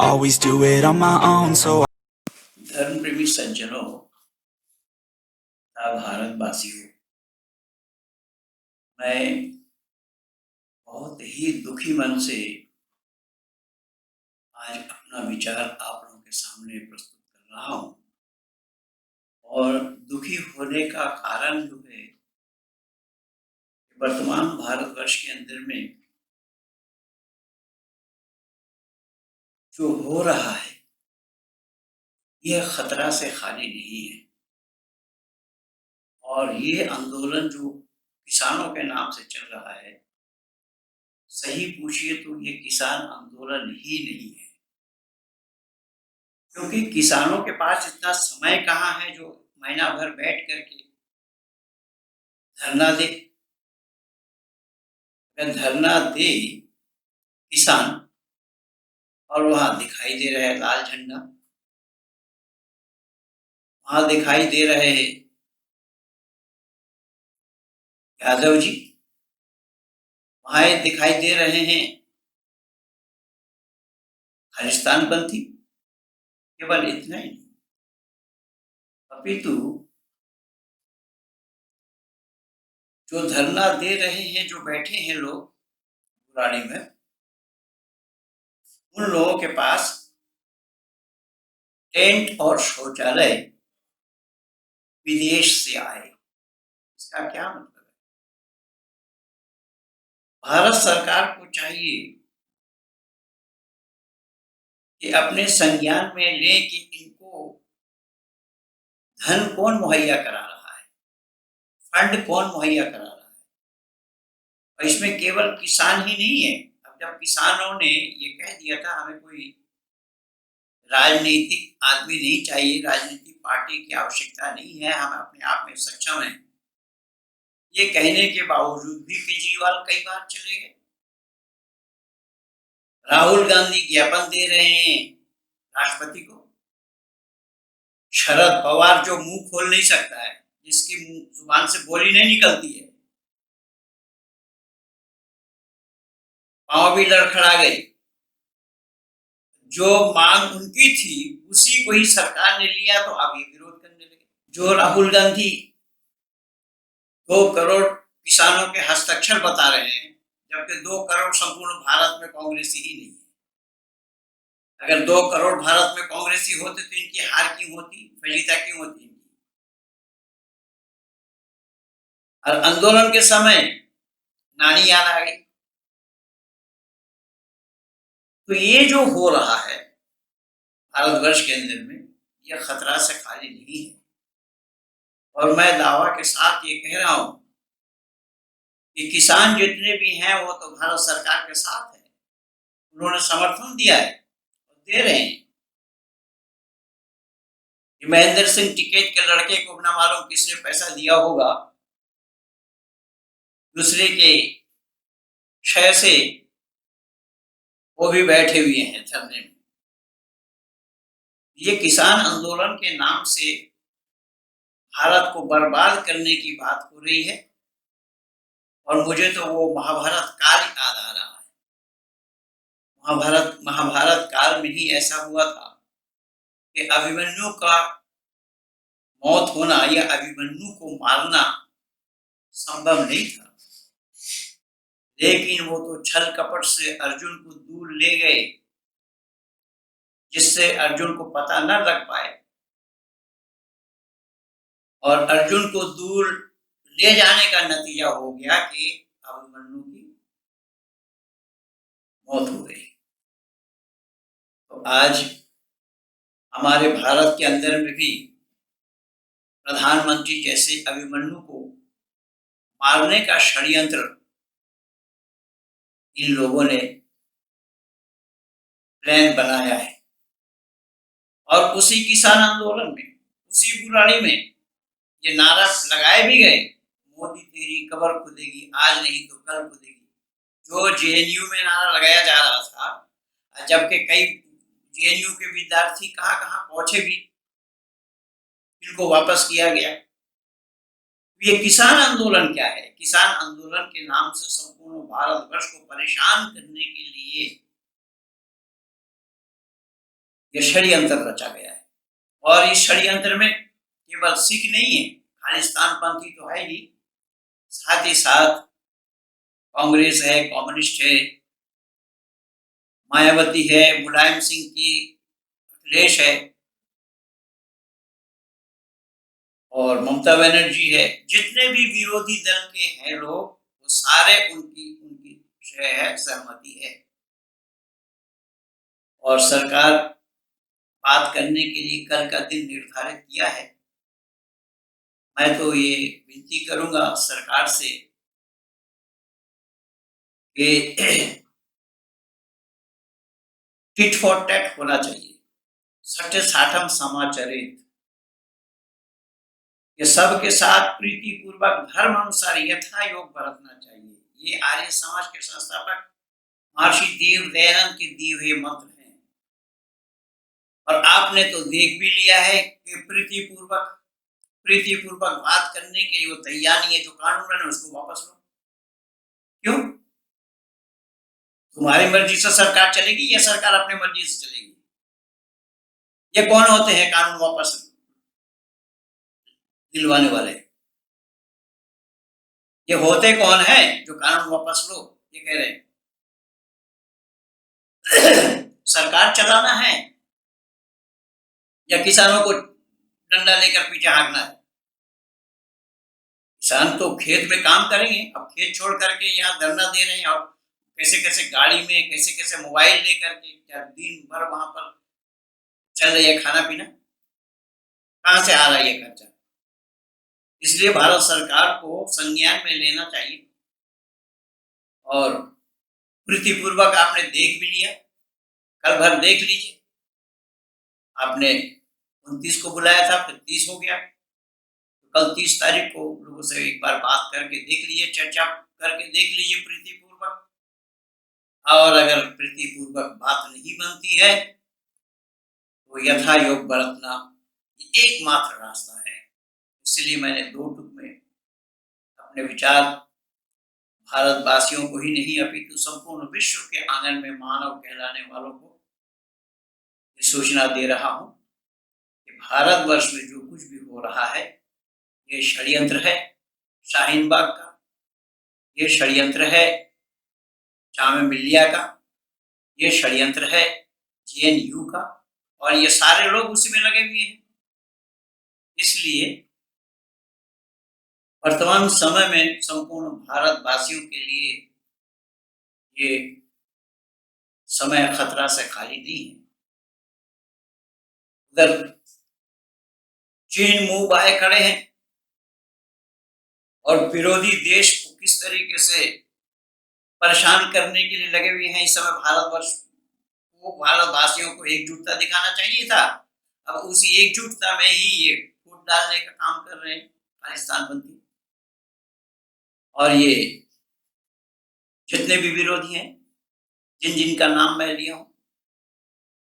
always do it on my own, so धर्म प्रेमी सज्जनों तथा भारतवासियों, मैं बहुत ही दुखी मन से आज अपना विचार आप लोगों के सामने प्रस्तुत कर रहा हूँ। और दुखी होने का कारण जो है, वर्तमान भारतवर्ष के अंदर में जो हो रहा है, यह खतरा से खाली नहीं है। और ये आंदोलन जो किसानों के नाम से चल रहा है, सही पूछिए तो ये किसान आंदोलन ही नहीं है। क्योंकि किसानों के पास इतना समय कहाँ है जो महीना भर बैठ करके धरना दे। अगर धरना दे किसान और वहां दिखाई दे रहा है लाल झंडा, वहां दिखाई दे रहे हैं यादव जी, वहां दिखाई दे रहे हैं खालिस्तानपंथी, केवल इतना ही नहीं, अपितु जो धरना दे रहे हैं, जो बैठे हैं लोग बुराड़ी में, उन लोगों के पास टेंट और शौचालय विदेश से आए। इसका क्या मतलब है? भारत सरकार को चाहिए कि अपने संज्ञान में ले कि इनको धन कौन मुहैया करा रहा है, फंड कौन मुहैया करा रहा है। और इसमें केवल किसान ही नहीं है। अब जब किसानों ने ये कह दिया था हमें कोई राजनीतिक आदमी नहीं चाहिए, राजनीतिक पार्टी की आवश्यकता नहीं है, हम अपने आप में सक्षम हैं, ये कहने के बावजूद भी केजरीवाल कई बार चले गए। राहुल गांधी ज्ञापन दे रहे हैं राष्ट्रपति को। शरद पवार जो मुंह खोल नहीं सकता है, जिसकी जुबान से बोली नहीं निकलती है, पांव भी लड़खड़ा गई। जो मांग उनकी थी उसी को ही सरकार ने लिया, तो अब ये विरोध करने लगे। जो राहुल गांधी 2 करोड़ किसानों के हस्ताक्षर बता रहे हैं, जबकि 2 करोड़ संपूर्ण भारत में कांग्रेसी ही नहीं है। अगर 2 करोड़ भारत में कांग्रेसी होते तो इनकी हार क्यों होती, फजीता क्यों होती? और आंदोलन के समय नानी याद आ गई। तो ये जो हो रहा है भारतवर्ष के अंदर में, यह खतरा से खाली नहीं है। और मैं दावा के साथ ये कह रहा हूं कि किसान जितने भी हैं वो तो भारत सरकार के साथ है, उन्होंने समर्थन दिया है और दे रहे हैं। महेंद्र सिंह टिकैत के लड़के को ना मालूम किसने पैसा दिया होगा, दूसरे के क्षय से वो भी बैठे हुए हैं धरने में। ये किसान आंदोलन के नाम से भारत को बर्बाद करने की बात हो रही है। और मुझे तो वो महाभारत काल याद आ रहा है। महाभारत काल में ही ऐसा हुआ था कि अभिमन्यु का मौत होना या अभिमन्यु को मारना संभव नहीं था, लेकिन वो तो छल कपट से अर्जुन को दूर ले गए, जिससे अर्जुन को पता न लग पाए। और अर्जुन को दूर ले जाने का नतीजा हो गया कि अभिमन्यु की मौत हो गई। तो आज हमारे भारत के अंदर में भी प्रधानमंत्री जैसे अभिमन्यु को मारने का षड्यंत्र इन लोगों ने प्लान बनाया है। और उसी किसान आंदोलन में, उसी बुराड़ी में ये नारा लगाए भी गए, मोदी तेरी कब्र खुदेगी, आज नहीं तो कल खुदेगी। जो जेएनयू में नारा लगाया जा रहा था, जबकि कई जेएनयू के विद्यार्थी कहाँ कहाँ पहुंचे भी, इनको वापस किया गया। ये किसान आंदोलन क्या है? किसान आंदोलन के नाम से संपूर्ण भारतवर्ष को परेशान करने के लिए ये षड्यंत्र रचा गया है। और इस षड्यंत्र में केवल सिख नहीं है, खालिस्तानपंथी तो है ही, साथ ही साथ कांग्रेस है, कम्युनिस्ट है, मायावती है, मुलायम सिंह की अखिलेश है और ममता बनर्जी है। जितने भी विरोधी दल के हैं लोग, वो सारे उनकी उनकी सहमति है। और सरकार बात करने के लिए कल का दिन निर्धारित किया है। मैं तो ये विनती करूंगा सरकार से कि टिट फॉर टैट होना चाहिए, सत्य साठम समाचरित। ये सबके साथ प्रीति पूर्वक धर्म अनुसार यथा योग बरतना चाहिए। ये आर्य समाज के संस्थापक महर्षि देव दयानंद के दिए हुए मंत्र हैं। और आपने तो देख भी लिया है कि प्रीति पूर्वक बात करने के लिए वो तैयार नहीं है। जो कानून है उसको वापस लो। क्यों? तुम्हारी मर्जी से सरकार चलेगी या सरकार अपने मर्जी से चलेगी? ये कौन होते हैं कानून वापस दिलवाने वाले? ये होते कौन है जो कानून वापस लो ये कह रहे हैं? सरकार चलाना है या किसानों को डंडा लेकर पीछे हाँकना है? किसान तो खेत में काम करेंगे। अब खेत छोड़ करके यहाँ धरना दे रहे हैं और कैसे कैसे गाड़ी में, कैसे कैसे मोबाइल लेकर के दिन भर वहां पर चल रही है खाना पीना। कहां से आ रहा है ये खर्चा? इसलिए भारत सरकार को संज्ञान में लेना चाहिए। और प्रीतिपूर्वक आपने देख भी लिया, कल भर देख लीजिए। आपने 29 को बुलाया था, फिर 30 हो गया। तो कल 30 तारीख को लोगों से एक बार बात करके देख लीजिए, चर्चा करके देख लीजिए प्रीतिपूर्वक। और अगर प्रीतिपूर्वक बात नहीं बनती है तो यथा योग बरतना एकमात्र रास्ता है। इसलिए मैंने 2 टूक में अपने विचार भारतवासियों को ही नहीं अपितु संपूर्ण विश्व के आंगन में मानव कहलाने वालों को ये सूचना दे रहा हूं कि भारतवर्ष में जो कुछ भी हो रहा है ये षड्यंत्र है शाहीन बाग का, ये षड्यंत्र है जामे मिल्लिया का, ये षड्यंत्र है जेएनयू का, और ये सारे लोग उसी में लगे हुए हैं। इसलिए वर्तमान समय में संपूर्ण भारतवासियों के लिए ये समय खतरा से खाली नहीं है। उधर चीन मुंह बाए खड़े हैं और विरोधी देश को किस तरीके से परेशान करने के लिए लगे हुए हैं। इस समय भारतवर्ष को, भारतवासियों को एकजुटता दिखाना चाहिए था। अब उसी एकजुटता में ही ये फूट डालने का काम कर रहे हैं खालिस्तानपंथी। और ये जितने भी विरोधी हैं, जिन जिन का नाम मैं लिया हूं,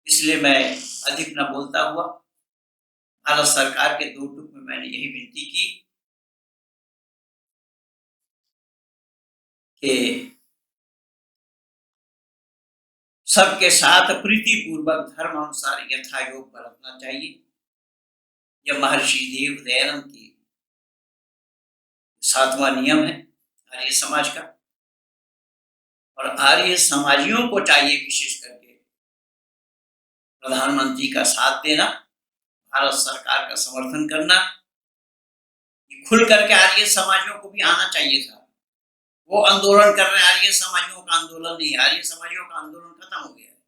इसलिए मैं अधिक न बोलता हुआ भारत सरकार के 2 टूक में मैंने यही विनती की कि सबके साथ प्रीतिपूर्वक धर्म अनुसार यथा योग बरतना चाहिए। यह महर्षि देव दयानंद की 7वां नियम है आर्य समाज का। और आर्य समाजियों को चाहिए विशेष करके प्रधानमंत्री का साथ देना, भारत सरकार का समर्थन करना। खुल करके आर्य समाजियों को भी आना चाहिए था। वो आंदोलन कर रहे हैं, आर्य समाजियों का आंदोलन नहीं, आर्य समाजियों का आंदोलन खत्म हो गया है।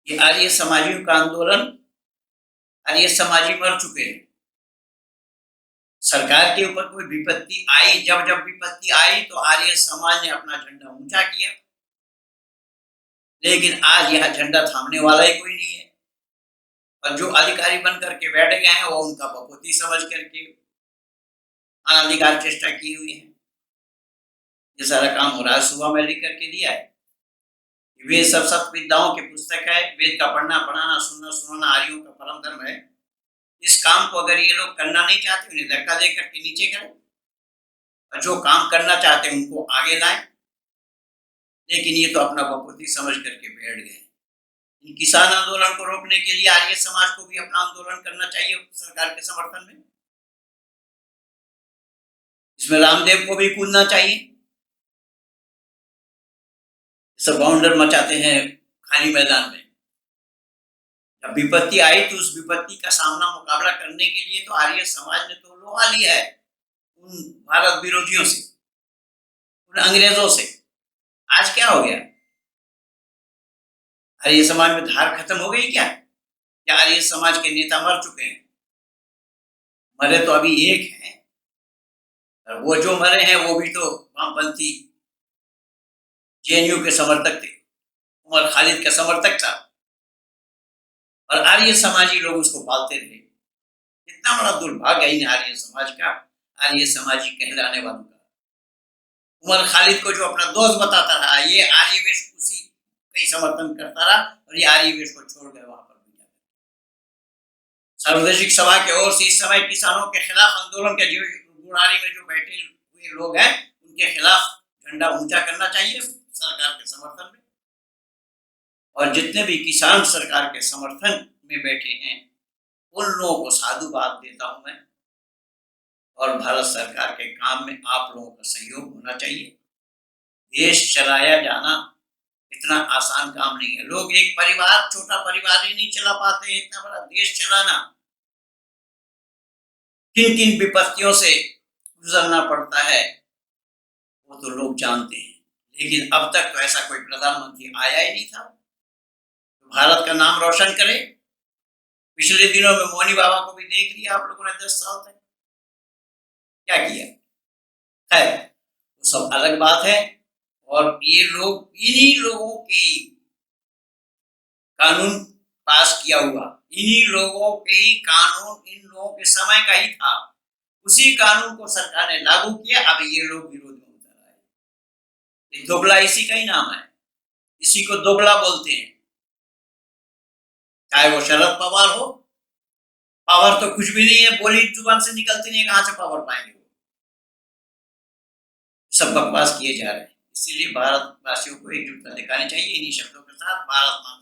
ये आर्य समाजियों का आंदोलन, आर्य समाजी मर चुके हैं। सरकार के ऊपर कोई विपत्ति आई, जब जब विपत्ति आई तो आर्य समाज ने अपना झंडा ऊंचा किया, लेकिन आज यह झंडा थामने वाला ही कोई नहीं है। और जो अधिकारी बन करके बैठ गए हैं वो उनका बपोती समझ करके अनाधिकार चेष्टा की हुई है। ये सारा काम हो रहा है। सुबह में लिख करके दिया है, वेद सब सत विद्याओं की पुस्तक है। वेद का पढ़ना, पढ़ाना, सुनना, सुनाना आर्यों का परम धर्म है। इस काम को अगर ये लोग करना नहीं चाहते, उन्हें धक्का दे करके नीचे करें, और जो काम करना चाहते हैं उनको आगे लाएं। लेकिन ये तो अपना बपोती समझ करके बैठ गए। इन किसान आंदोलन को रोकने के लिए आर्य समाज को भी अपना आंदोलन करना चाहिए सरकार के समर्थन में। इसमें रामदेव को भी कूदना चाहिए। सब बाउंडर मचाते हैं खाली मैदान में। जब विपत्ति आई तो उस विपत्ति का सामना मुकाबला करने के लिए तो आर्य समाज ने तो लोहा लिया है उन भारत विरोधियों से, उन अंग्रेजों से। आज क्या हो गया? आर्य समाज में धार खत्म हो गई क्या? या आर्य समाज के नेता मर चुके हैं? मरे तो अभी एक हैं, और वो जो मरे हैं वो भी तो वामपंथी जेएनयू के समर्थक थे, उमर खालिद का समर्थक था, और आर्य समाजी लोग उसको पालते रहे। इतना बड़ा दुर्भाग्य है इन आर्य समाज का, आर्य समाजी कहलाने वालों का। उमर खालिद को जो अपना दोस्त बताता रहा, ये आर्य वेश उसी का ही समर्थन करता रहा, और ये आर्य वेश को छोड़ गए वहां पर। सार्वदेशिक सभा की ओर से इस समय किसानों के खिलाफ आंदोलन के बुराड़ी में जो बैठे हुए लोग हैं, उनके खिलाफ झंडा ऊंचा करना चाहिए सरकार के समर्थन में। और जितने भी किसान सरकार के समर्थन में बैठे हैं, उन लोगों को साधुवाद देता हूं मैं। और भारत सरकार के काम में आप लोगों का सहयोग होना चाहिए। देश चलाया जाना इतना आसान काम नहीं है। लोग एक परिवार, छोटा परिवार ही नहीं चला पाते, इतना बड़ा देश चलाना। किन किन विपत्तियों से गुजरना पड़ता है वो तो लोग जानते हैं, लेकिन अब तक तो ऐसा कोई प्रधानमंत्री आया ही नहीं था तो भारत का नाम रोशन करे। पिछले दिनों में मोनी बाबा को भी देख लिया आप लोगों ने 10 साल तक क्या किया। खैर, वो सब अलग बात है। और ये लोग, इन्हीं लोगों के कानून पास किया हुआ, इन्हीं लोगों के ही कानून, इन लोगों के समय का ही था, उसी कानून को सरकार ने लागू किया। अब ये लोग विरोध में उतर आए। दोगला इसी का ही नाम है, इसी को दोगला बोलते हैं। चाहे वो शरद पवार हो, पावर तो कुछ भी नहीं है, बोली जुबान से निकलती नहीं, कहां से पावर पाएंगे वो? सब बकवास किए जा रहे हैं। इसीलिए भारतवासियों को एकजुटता दिखानी चाहिए। इन्हीं शब्दों के साथ भारत माता